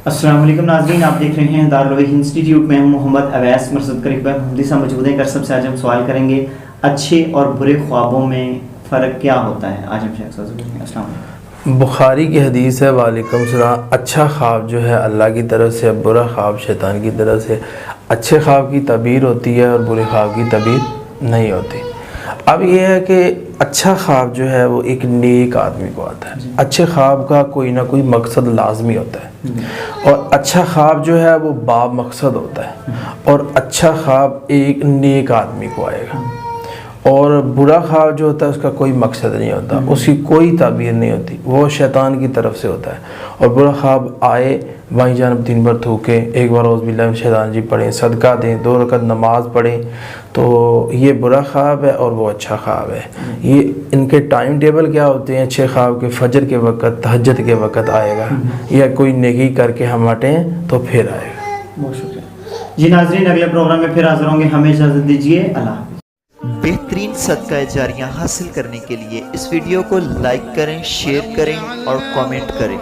अस्सलाम वालेकुम नाज़रीन, आप देख रहे हैं दारुल वही इंस्टीट्यूट में। हूं मोहम्मद अवैस मरसद करीब मोहम्मदी साहब मौजूद हैं। कर सबसे आज हम सवाल करेंगे अच्छे और बुरे ख्वाबों में फ़र्क क्या होता है। आज हम शेख साहब से पूछेंगे। अस्सलाम वालेकुम। बुखारी की हदीस है, वालेकुम सलाम। अच्छा ख्वाब जो है अल्लाह की तरफ से, बुरा ख्वाब शैतान की तरफ से। अच्छे ख्वाब की तबीर होती है और बुरे ख्वाब की तबीर नहीं होती। अब यह है कि अच्छा ख्वाब जो है वो एक नेक आदमी को आता है। अच्छे ख्वाब का कोई ना कोई मकसद लाजमी होता है और अच्छा ख्वाब जो है वो बाब मकसद होता है और अच्छा ख्वाब एक नेक आदमी को आएगा। और बुरा ख्वाब जो होता है उसका कोई मकसद नहीं होता, उसकी कोई ताबीर नहीं होती, वो शैतान की तरफ से होता है। और बुरा ख्वाब आए वहीं जानब दिन भर थूके, एक बार औज़ बिल्लाहि मिनश शैतान जी पढ़ें, सदका दें, 2 रकात नमाज पढ़ें, तो ये बुरा ख्वाब है और वो अच्छा ख्वाब है। ये इनके टाइम टेबल क्या होते हैं? अच्छे ख्वाब के फजर के वक़्त, तहज्जुद के वक़्त आएगा, या कोई नेकी करके हम हटें तो फिर आएगा। बहुत शुक्रिया जी नाज़रीन, अगले प्रोग्राम में फिर हाज़िर होंगे। हमें इजाज़त दीजिए। अल्लाह। बेहतरीन सदका जारियाँ हासिल करने के लिए इस वीडियो को लाइक करें, शेयर करें और कमेंट करें।